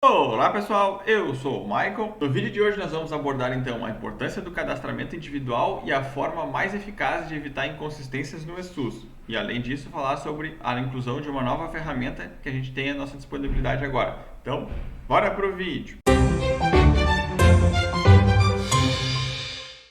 Olá pessoal, eu sou o Michael. No vídeo de hoje nós vamos abordar então a importância do cadastramento individual e a forma mais eficaz de evitar inconsistências no eSUS. E além disso falar sobre a inclusão de uma nova ferramenta que a gente tem à nossa disponibilidade agora. Então, bora pro vídeo!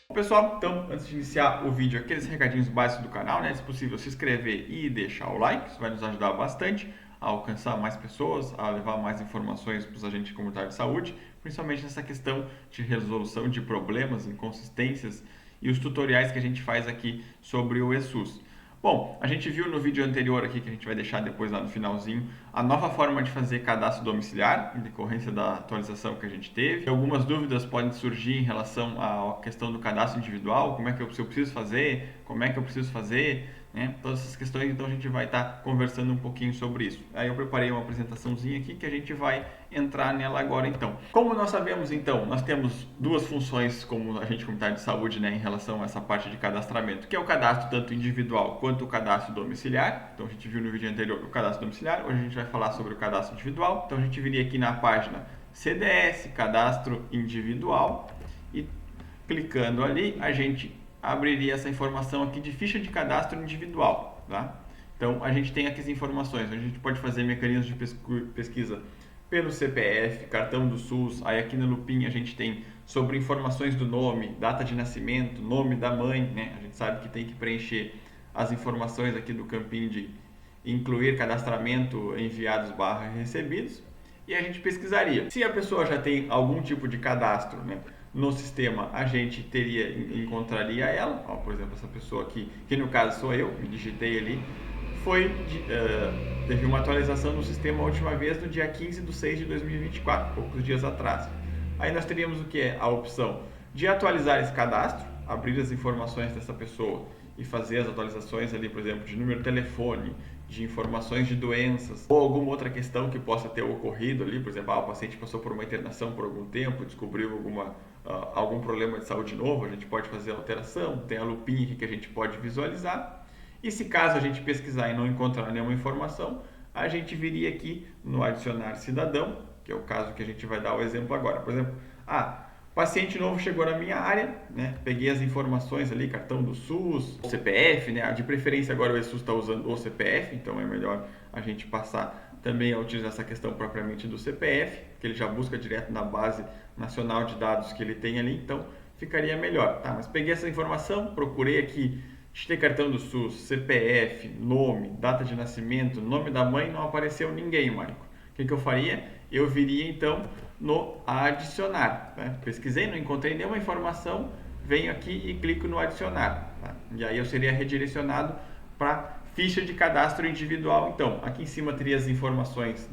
Bom, pessoal, então antes de iniciar o vídeo, aqueles recadinhos básicos do canal, né? Se possível se inscrever e deixar o like, isso vai nos ajudar bastante a alcançar mais pessoas, a levar mais informações para os agentes comunitários de saúde, principalmente nessa questão de resolução de problemas, inconsistências e os tutoriais que a gente faz aqui sobre o eSUS. Bom, a gente viu no vídeo anterior aqui, que a gente vai deixar depois lá no finalzinho, a nova forma de fazer cadastro domiciliar, em decorrência da atualização que a gente teve. Algumas dúvidas podem surgir em relação à questão do cadastro individual, como é que se eu preciso fazer, como é que eu preciso fazer, né? Todas essas questões, então a gente vai estar conversando um pouquinho sobre isso. Aí eu preparei uma apresentaçãozinha aqui que a gente vai entrar nela agora então. Como nós sabemos então, nós temos duas funções como agente comunitário de saúde, né, em relação a essa parte de cadastramento, que é o cadastro tanto individual quanto o cadastro domiciliar. Então a gente viu no vídeo anterior o cadastro domiciliar, hoje a gente vai falar sobre o cadastro individual. Então a gente viria aqui na página CDS, cadastro individual, e clicando ali a gente abriria essa informação aqui de ficha de cadastro individual, tá? Então a gente tem aqui as informações, a gente pode fazer mecanismos de pesquisa pelo CPF, cartão do SUS, aí aqui na lupinha a gente tem sobre informações do nome, data de nascimento, nome da mãe, né? A gente sabe que tem que preencher as informações aqui do campinho de incluir cadastramento enviados/recebidos, e a gente pesquisaria. Se a pessoa já tem algum tipo de cadastro, né, no sistema, a gente encontraria ela, ó, por exemplo, essa pessoa aqui, que no caso sou eu, me digitei ali, teve uma atualização no sistema a última vez no dia 15/6/2024, poucos dias atrás. Aí nós teríamos o que é a opção de atualizar esse cadastro, abrir as informações dessa pessoa e fazer as atualizações ali, por exemplo, de número de telefone, de informações de doenças ou alguma outra questão que possa ter ocorrido ali, por exemplo, o paciente passou por uma internação por algum tempo, descobriu algum problema de saúde novo, a gente pode fazer alteração, tem a lupinha aqui que a gente pode visualizar. E se caso a gente pesquisar e não encontrar nenhuma informação, a gente viria aqui no adicionar cidadão, que é o caso que a gente vai dar o exemplo agora. Por exemplo, paciente novo chegou na minha área, né? Peguei as informações ali, cartão do SUS, o CPF, né? De preferência agora o eSUS está usando o CPF, então é melhor a gente passar também a utilizar essa questão propriamente do CPF, que ele já busca direto na base nacional de dados que ele tem ali, então ficaria melhor, tá? Mas peguei essa informação, procurei aqui, digitei cartão do SUS, CPF, nome, data de nascimento, nome da mãe, não apareceu ninguém, Maico. O que eu faria? Eu viria então no adicionar, né? Pesquisei, não encontrei nenhuma informação, venho aqui e clico no adicionar, tá? E aí eu seria redirecionado para ficha de cadastro individual. Então, aqui em cima teria as informações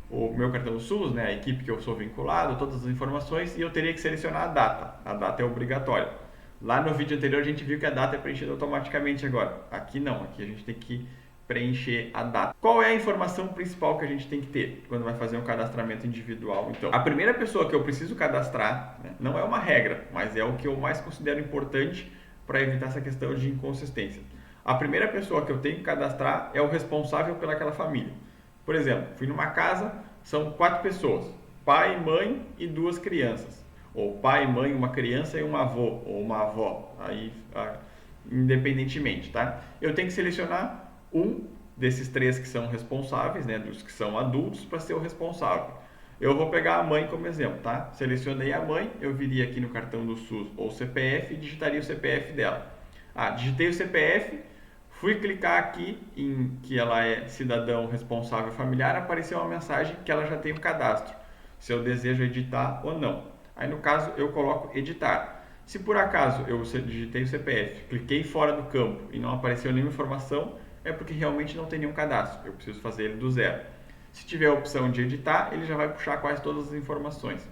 o meu cartão do SUS, né? A equipe que eu sou vinculado, todas as informações, e eu teria que selecionar a data. A data é obrigatória. Lá no vídeo anterior a gente viu que a data é preenchida automaticamente agora. Aqui não, aqui a gente tem que preencher a data. Qual é a informação principal que a gente tem que ter quando vai fazer um cadastramento individual? Então, a primeira pessoa que eu preciso cadastrar, né, não é uma regra, mas é o que eu mais considero importante para evitar essa questão de inconsistência. A primeira pessoa que eu tenho que cadastrar é o responsável pelaquela família. Por exemplo, fui numa casa, são 4 pessoas, pai, mãe e 2 crianças. Ou pai, mãe, uma criança e um avô ou uma avó, aí independentemente, tá? Eu tenho que selecionar um desses 3 que são responsáveis, né, dos que são adultos, para ser o responsável. Eu vou pegar a mãe como exemplo, tá? Selecionei a mãe, eu viria aqui no cartão do SUS ou CPF e digitaria o CPF dela. Digitei o CPF, fui clicar aqui em que ela é cidadão responsável familiar, apareceu uma mensagem que ela já tem o cadastro, se eu desejo editar ou não. Aí no caso eu coloco editar. Se por acaso eu digitei o CPF, cliquei fora do campo e não apareceu nenhuma informação, é porque realmente não tem nenhum cadastro, eu preciso fazer ele do zero. Se tiver a opção de editar, ele já vai puxar quase todas as informações.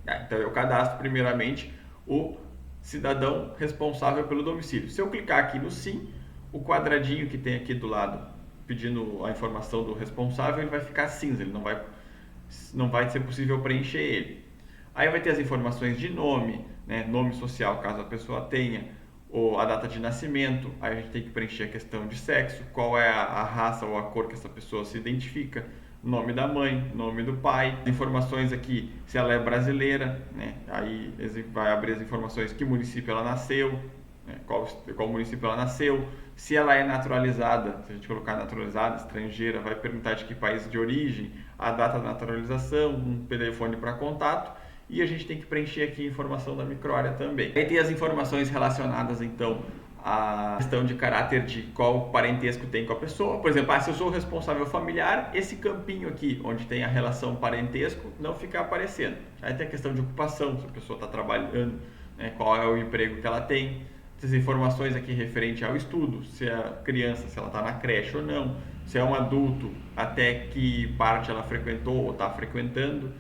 Então eu cadastro primeiramente o cidadão responsável pelo domicílio. Se eu clicar aqui no sim, o quadradinho que tem aqui do lado pedindo a informação do responsável, ele vai ficar cinza, ele não vai ser possível preencher ele. Aí vai ter as informações de nome, né, nome social caso a pessoa tenha, ou a data de nascimento, aí a gente tem que preencher a questão de sexo, qual é a raça ou a cor que essa pessoa se identifica, nome da mãe, nome do pai, informações aqui se ela é brasileira, né? Aí vai abrir as informações que município ela nasceu, né? Qual município ela nasceu, se ela é naturalizada, se a gente colocar naturalizada, estrangeira, vai perguntar de que país de origem, a data da naturalização, um telefone para contato, e a gente tem que preencher aqui a informação da microárea também. Aí tem as informações relacionadas então a questão de caráter de qual parentesco tem com a pessoa. Por exemplo, se eu sou o responsável familiar, esse campinho aqui, onde tem a relação parentesco, não fica aparecendo. Aí tem a questão de ocupação, se a pessoa está trabalhando, né, qual é o emprego que ela tem. Essas informações aqui referente ao estudo, se a criança, se ela está na creche ou não, se é um adulto, até que parte ela frequentou ou está frequentando.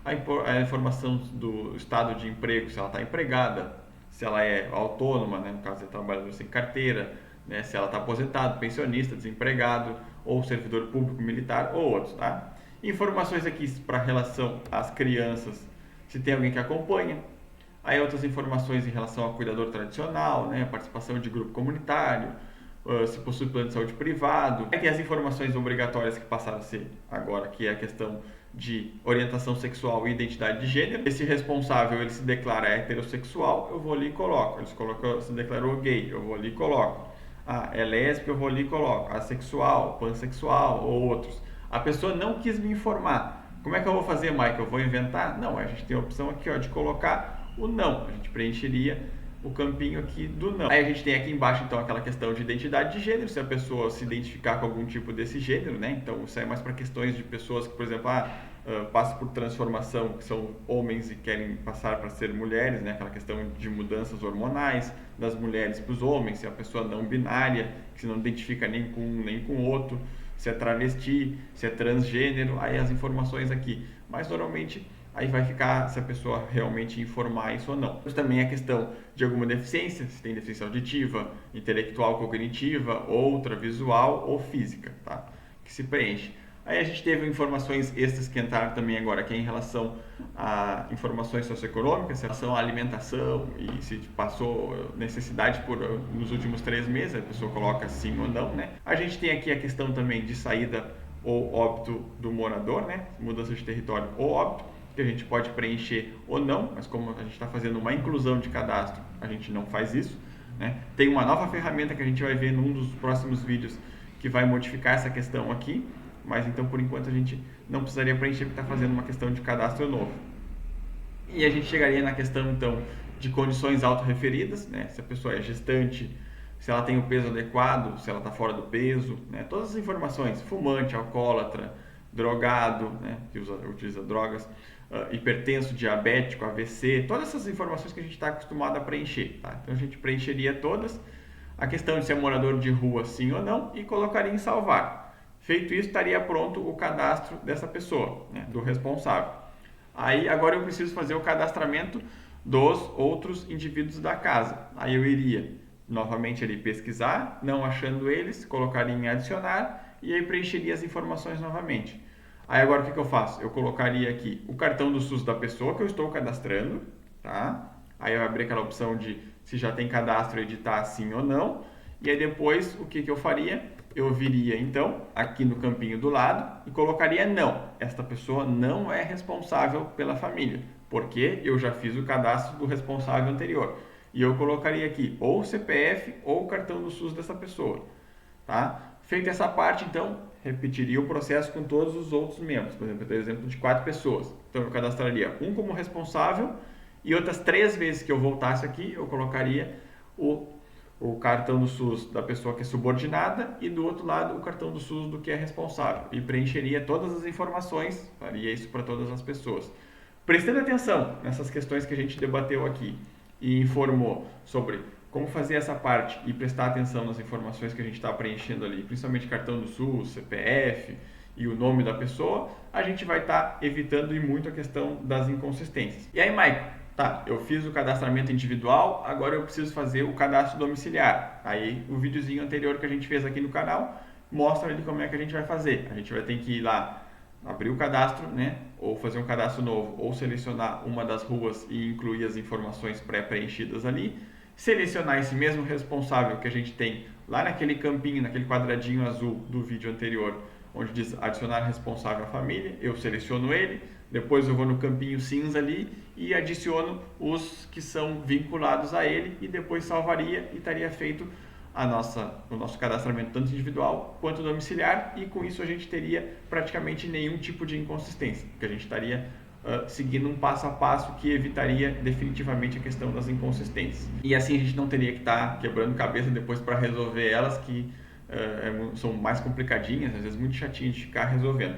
A informação do estado de emprego, se ela está empregada, se ela é autônoma, né, no caso é trabalhador sem carteira, né, se ela está aposentado, pensionista, desempregado, ou servidor público militar, ou outros, tá? Informações aqui para relação às crianças, se tem alguém que acompanha. Aí outras informações em relação ao cuidador tradicional, né, participação de grupo comunitário, se possui plano de saúde privado. Aí tem as informações obrigatórias que passaram a ser agora, que é a questão de orientação sexual e identidade de gênero. Esse responsável, ele se declara heterossexual, eu vou ali e coloco. Ele se declarou gay, eu vou ali e coloco. É lésbica, eu vou ali e coloco. Assexual, pansexual ou outros. A pessoa não quis me informar. Como é que eu vou fazer, Mike? Eu vou inventar? Não, a gente tem a opção aqui, ó, de colocar o não. A gente preencheria o campinho aqui do não. Aí a gente tem aqui embaixo então aquela questão de identidade de gênero, se a pessoa se identificar com algum tipo desse gênero, né? Então isso é mais para questões de pessoas que, por exemplo, passam por transformação, que são homens e querem passar para ser mulheres, né? Aquela questão de mudanças hormonais das mulheres para os homens, se é a pessoa não binária, que se não identifica nem com um nem com o outro, se é travesti, se é transgênero, aí as informações aqui. Mas normalmente aí vai ficar se a pessoa realmente informar isso ou não. Mas também a questão de alguma deficiência, se tem deficiência auditiva, intelectual, cognitiva, outra visual ou física, tá? Que se preenche. Aí a gente teve informações extras que entraram também agora, que é em relação a informações socioeconômicas, em relação à alimentação e se passou necessidade nos últimos 3 meses, a pessoa coloca sim ou não, né? A gente tem aqui a questão também de saída ou óbito do morador, né? Mudança de território ou óbito, que a gente pode preencher ou não, mas como a gente está fazendo uma inclusão de cadastro, a gente não faz isso, né? Tem uma nova ferramenta que a gente vai ver num dos próximos vídeos que vai modificar essa questão aqui, mas então por enquanto a gente não precisaria preencher porque está fazendo uma questão de cadastro novo. E a gente chegaria na questão então de condições autorreferidas, né? Se a pessoa é gestante, se ela tem o peso adequado, se ela está fora do peso, né? Todas as informações, fumante, alcoólatra, drogado, né? Que utiliza drogas, hipertenso, diabético, AVC, todas essas informações que a gente está acostumado a preencher, tá? Então a gente preencheria todas, a questão de ser morador de rua sim ou não e colocaria em salvar. Feito isso, estaria pronto o cadastro dessa pessoa, né? Do responsável. Aí agora eu preciso fazer o cadastramento dos outros indivíduos da casa. Aí eu iria novamente ali pesquisar, não achando eles, colocaria em adicionar e aí preencheria as informações novamente. Aí agora o que eu faço? Eu colocaria aqui o cartão do SUS da pessoa que eu estou cadastrando, tá? Aí eu abri aquela opção de se já tem cadastro, editar sim ou não. E aí depois o que eu faria? Eu viria então aqui no campinho do lado e colocaria não. Esta pessoa não é responsável pela família, porque eu já fiz o cadastro do responsável anterior. E eu colocaria aqui ou o CPF ou o cartão do SUS dessa pessoa, tá? Feita essa parte, então, repetiria o processo com todos os outros membros. Por exemplo, eu tenho exemplo de 4 pessoas. Então, eu cadastraria um como responsável e outras 3 vezes que eu voltasse aqui, eu colocaria o cartão do SUS da pessoa que é subordinada e do outro lado o cartão do SUS do que é responsável. E preencheria todas as informações, faria isso para todas as pessoas. Prestando atenção nessas questões que a gente debateu aqui e informou sobre como fazer essa parte e prestar atenção nas informações que a gente está preenchendo ali, principalmente cartão do SUS, CPF e o nome da pessoa, a gente vai estar evitando e muito a questão das inconsistências. E aí, Maicon, tá, eu fiz o cadastramento individual, agora eu preciso fazer o cadastro domiciliar. Aí o videozinho anterior que a gente fez aqui no canal mostra ali como é que a gente vai fazer. A gente vai ter que ir lá, abrir o cadastro, né? Ou fazer um cadastro novo, ou selecionar uma das ruas e incluir as informações pré-preenchidas ali. Selecionar esse mesmo responsável que a gente tem lá naquele campinho, naquele quadradinho azul do vídeo anterior, onde diz adicionar responsável à família, eu seleciono ele, depois eu vou no campinho cinza ali e adiciono os que são vinculados a ele e depois salvaria e estaria feito o nosso cadastramento tanto individual quanto domiciliar, e com isso a gente teria praticamente nenhum tipo de inconsistência, porque a gente estaria seguindo um passo a passo que evitaria definitivamente a questão das inconsistências. E assim a gente não teria que estar quebrando cabeça depois para resolver elas, que são mais complicadinhas, às vezes muito chatinhas de ficar resolvendo.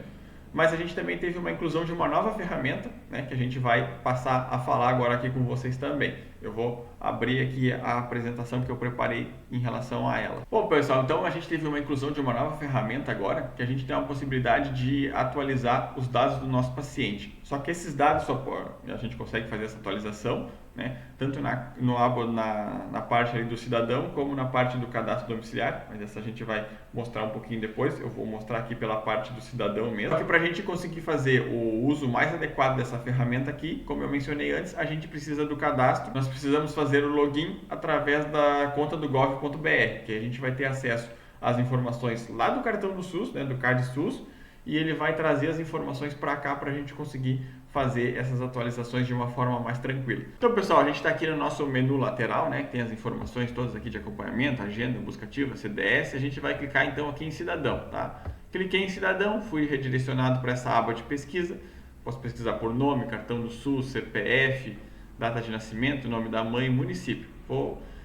Mas a gente também teve uma inclusão de uma nova ferramenta, né, que a gente vai passar a falar agora aqui com vocês também. Eu vou abrir aqui a apresentação que eu preparei em relação a ela. Bom, pessoal, então a gente teve uma inclusão de uma nova ferramenta agora, que a gente tem a possibilidade de atualizar os dados do nosso paciente. Só que esses dados a gente consegue fazer essa atualização, né, tanto na parte ali do cidadão como na parte do cadastro domiciliar, mas essa a gente vai mostrar um pouquinho depois. Eu vou mostrar aqui pela parte do cidadão mesmo. Só que para a gente conseguir fazer o uso mais adequado dessa ferramenta aqui, como eu mencionei antes, a gente precisa do cadastro. Nós precisamos fazer o login através da conta do gov.br, que a gente vai ter acesso às informações lá do cartão do SUS, né, do Card SUS, e ele vai trazer as informações para cá para a gente conseguir fazer essas atualizações de uma forma mais tranquila. Então, pessoal, a gente está aqui no nosso menu lateral, né, que tem as informações todas aqui de acompanhamento, agenda, busca ativa, CDS. A gente vai clicar então aqui em cidadão, tá? Cliquei em cidadão, fui redirecionado para essa aba de pesquisa. Posso pesquisar por nome, cartão do SUS, CPF, data de nascimento, nome da mãe, município.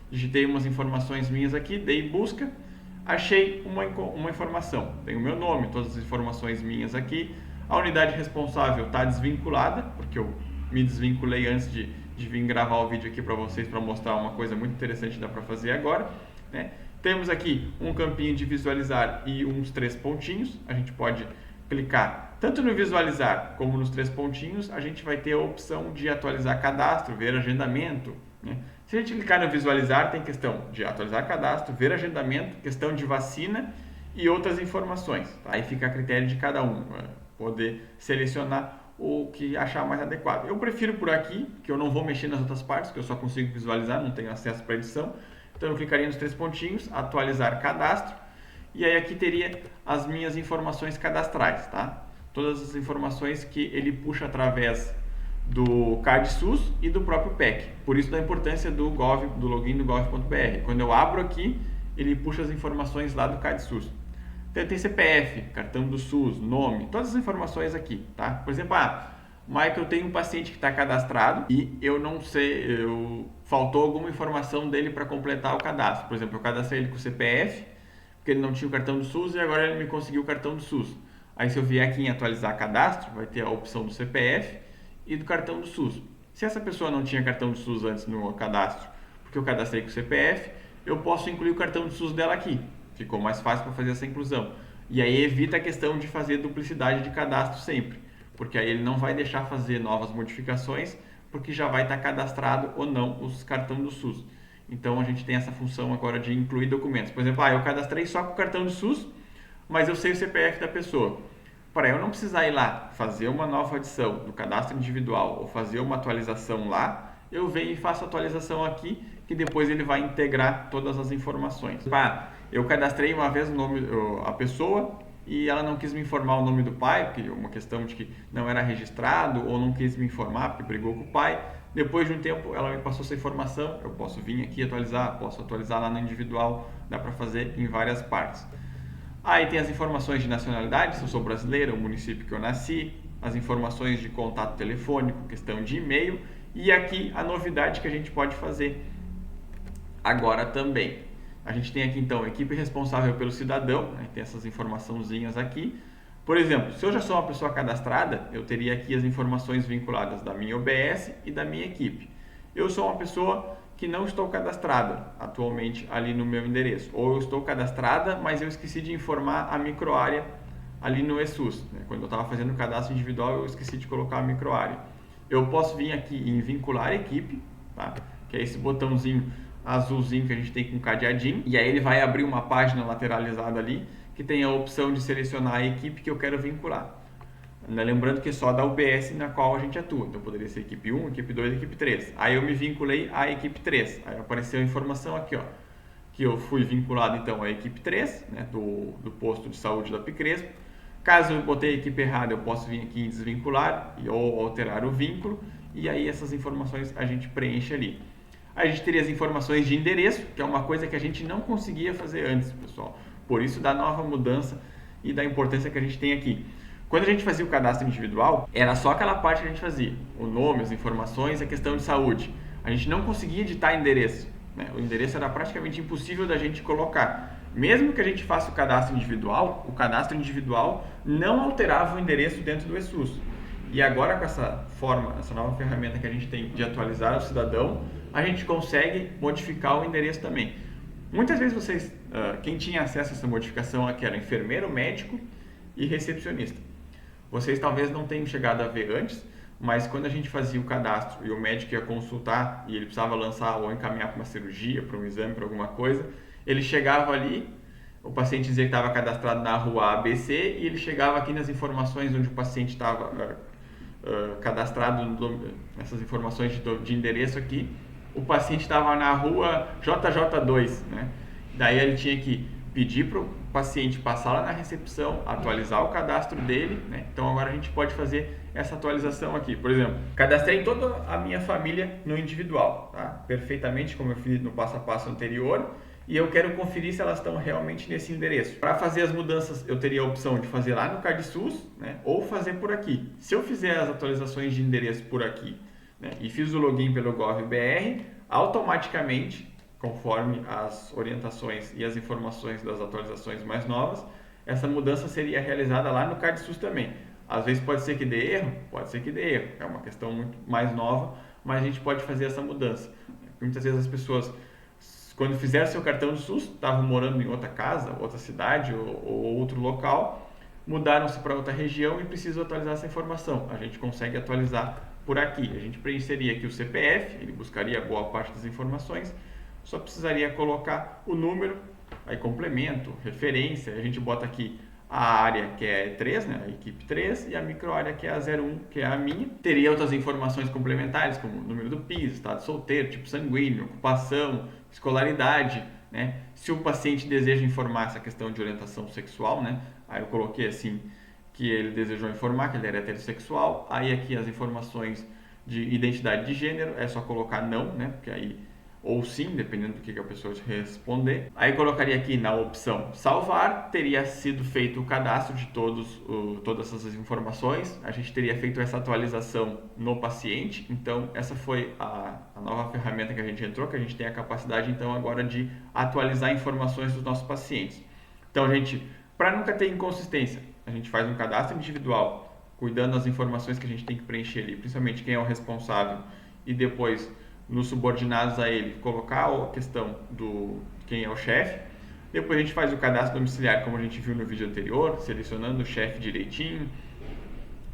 Digitei umas informações minhas aqui, dei busca, achei uma informação. Tem o meu nome, todas as informações minhas aqui. A unidade responsável está desvinculada, porque eu me desvinculei antes de vir gravar o vídeo aqui para vocês, para mostrar uma coisa muito interessante que dá para fazer agora, né? Temos aqui um campinho de visualizar e uns 3 pontinhos. A gente pode clicar tanto no visualizar como nos 3 pontinhos. A gente vai ter a opção de atualizar cadastro, ver agendamento, né? Se a gente clicar no visualizar, tem questão de atualizar cadastro, ver agendamento, questão de vacina e outras informações, tá? Aí fica a critério de cada um, poder selecionar o que achar mais adequado. Eu prefiro por aqui, que eu não vou mexer nas outras partes, que eu só consigo visualizar, não tenho acesso para edição. Então eu clicaria nos 3 pontinhos, atualizar cadastro, e aí aqui teria as minhas informações cadastrais, tá? Todas as informações que ele puxa através do Card SUS e do próprio PEC. Por isso da importância do login do gov.br. Quando eu abro aqui, ele puxa as informações lá do Card SUS. Então, tem CPF, cartão do SUS, nome, todas as informações aqui, tá? Por exemplo, Michael, tem um paciente que está cadastrado e eu não sei, faltou alguma informação dele para completar o cadastro. Por exemplo, eu cadastrei ele com o CPF, porque ele não tinha o cartão do SUS e agora ele me conseguiu o cartão do SUS. Aí, se eu vier aqui em atualizar cadastro, vai ter a opção do CPF e do cartão do SUS. Se essa pessoa não tinha cartão do SUS antes no cadastro, porque eu cadastrei com o CPF, eu posso incluir o cartão do SUS dela aqui. Ficou mais fácil para fazer essa inclusão. E aí evita a questão de fazer duplicidade de cadastro sempre, porque aí ele não vai deixar fazer novas modificações, porque já vai estar cadastrado ou não os cartões do SUS. Então a gente tem essa função agora de incluir documentos. Por exemplo, eu cadastrei só com o cartão do SUS, mas eu sei o CPF da pessoa. Para eu não precisar ir lá fazer uma nova adição do cadastro individual ou fazer uma atualização lá, eu venho e faço a atualização aqui, que depois ele vai integrar todas as informações. Eu cadastrei uma vez a pessoa e ela não quis me informar o nome do pai, porque uma questão de que não era registrado, ou não quis me informar porque brigou com o pai. Depois de um tempo ela me passou essa informação, eu posso vir aqui atualizar, posso atualizar lá no individual, dá para fazer em várias partes. Aí tem as informações de nacionalidade, se eu sou brasileiro, o município que eu nasci, as informações de contato telefônico, questão de e-mail, e aqui a novidade que a gente pode fazer agora também. A gente tem aqui então a equipe responsável pelo cidadão, né? Tem essas informaçãozinhas aqui. Por exemplo, se eu já sou uma pessoa cadastrada, eu teria aqui as informações vinculadas da minha OBS e da minha equipe. Eu sou uma pessoa que não estou cadastrada atualmente ali no meu endereço, ou eu estou cadastrada, mas eu esqueci de informar a microárea ali no eSUS, né? Quando eu estava fazendo o cadastro individual, eu esqueci de colocar a microárea. Eu posso vir aqui em vincular equipe, tá? Que é esse botãozinho azulzinho que a gente tem com cadeadinho, e aí ele vai abrir uma página lateralizada ali que tem a opção de selecionar a equipe que eu quero vincular. Lembrando que é só da UBS na qual a gente atua, então poderia ser equipe 1, equipe 2, equipe 3. Aí eu me vinculei à equipe 3, aí apareceu a informação aqui, que eu fui vinculado então à equipe 3, né, do posto de saúde da Picrespo. Caso eu botei a equipe errada, eu posso vir aqui em desvincular ou alterar o vínculo, e aí essas informações a gente preenche ali. A gente teria as informações de endereço, que é uma coisa que a gente não conseguia fazer antes, pessoal. Por isso da nova mudança e da importância que a gente tem aqui. Quando a gente fazia o cadastro individual, era só aquela parte que a gente fazia. O nome, as informações, a questão de saúde. A gente não conseguia editar endereço, né? O endereço era praticamente impossível da gente colocar. Mesmo que a gente faça o cadastro individual não alterava o endereço dentro do eSUS. E agora com essa nova ferramenta que a gente tem de atualizar o cidadão, a gente consegue modificar o endereço também. Muitas vezes quem tinha acesso a essa modificação aqui era enfermeiro, médico e recepcionista. Vocês talvez não tenham chegado a ver antes, mas quando a gente fazia o cadastro e o médico ia consultar e ele precisava lançar ou encaminhar para uma cirurgia, para um exame, para alguma coisa, ele chegava ali, o paciente dizia que estava cadastrado na rua ABC e ele chegava aqui nas informações onde o paciente estava cadastrado, nessas informações de endereço aqui, o paciente estava na rua JJ2, né? Daí ele tinha que pedir para o paciente passar lá na recepção, atualizar o cadastro dele, né? Então agora a gente pode fazer essa atualização aqui. Por exemplo, cadastrei toda a minha família no individual, tá? Perfeitamente como eu fiz no passo a passo anterior, e eu quero conferir se elas estão realmente nesse endereço. Para fazer as mudanças, eu teria a opção de fazer lá no CardSUS, né? Ou fazer por aqui. Se eu fizer as atualizações de endereço por aqui, né? E fiz o login pelo GovBR, automaticamente, conforme as orientações e as informações das atualizações mais novas, essa mudança seria realizada lá no CardSUS também. Às vezes pode ser que dê erro, é uma questão muito mais nova, mas a gente pode fazer essa mudança. Muitas vezes as pessoas, quando fizeram seu cartão do SUS, estavam morando em outra casa, outra cidade ou outro local, mudaram-se para outra região e precisam atualizar essa informação. A gente consegue atualizar por aqui. A gente preencheria aqui o CPF, ele buscaria boa parte das informações, só precisaria colocar o número, aí complemento, referência, a gente bota aqui a área que é 3, né, a equipe 3, e a microárea que é a 01, que é a minha. Teria outras informações complementares, como número do PIS, estado solteiro, tipo sanguíneo, ocupação, escolaridade, né? Se o paciente deseja informar essa questão de orientação sexual, né, aí eu coloquei assim, que ele desejou informar que ele era heterossexual, aí aqui as informações de identidade de gênero, é só colocar não, né, porque aí ou sim, dependendo do que a pessoa te responder. Aí colocaria aqui na opção salvar, teria sido feito o cadastro de todas essas informações, a gente teria feito essa atualização no paciente, então essa foi a nova ferramenta que a gente entrou, que a gente tem a capacidade então agora de atualizar informações dos nossos pacientes. Então, gente, para nunca ter inconsistência, a gente faz um cadastro individual, cuidando das informações que a gente tem que preencher ali, principalmente quem é o responsável, e depois nos subordinados a ele, colocar a questão do quem é o chefe. Depois a gente faz o cadastro domiciliar, como a gente viu no vídeo anterior, selecionando o chefe direitinho,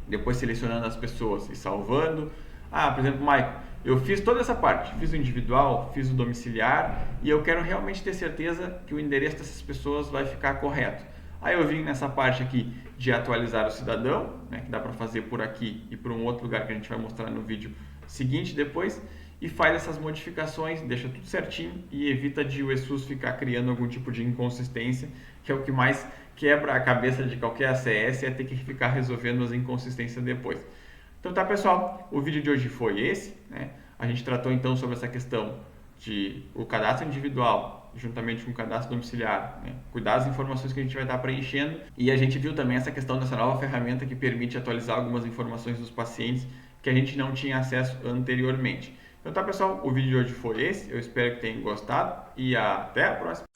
depois selecionando as pessoas e salvando. Por exemplo, Michael, eu fiz toda essa parte, fiz o individual, fiz o domiciliar e eu quero realmente ter certeza que o endereço dessas pessoas vai ficar correto. Aí eu vim nessa parte aqui de atualizar o cidadão, né, que dá para fazer por aqui e por um outro lugar que a gente vai mostrar no vídeo seguinte depois, e faz essas modificações, deixa tudo certinho e evita de o eSUS ficar criando algum tipo de inconsistência, que é o que mais quebra a cabeça de qualquer ACS, é ter que ficar resolvendo as inconsistências depois. Então tá, pessoal, o vídeo de hoje foi esse, né? A gente tratou então sobre essa questão de o cadastro individual juntamente com o cadastro domiciliar, né? Cuidar das informações que a gente vai estar preenchendo, e a gente viu também essa questão dessa nova ferramenta que permite atualizar algumas informações dos pacientes que a gente não tinha acesso anteriormente. Então tá, pessoal, o vídeo de hoje foi esse, eu espero que tenham gostado e até a próxima!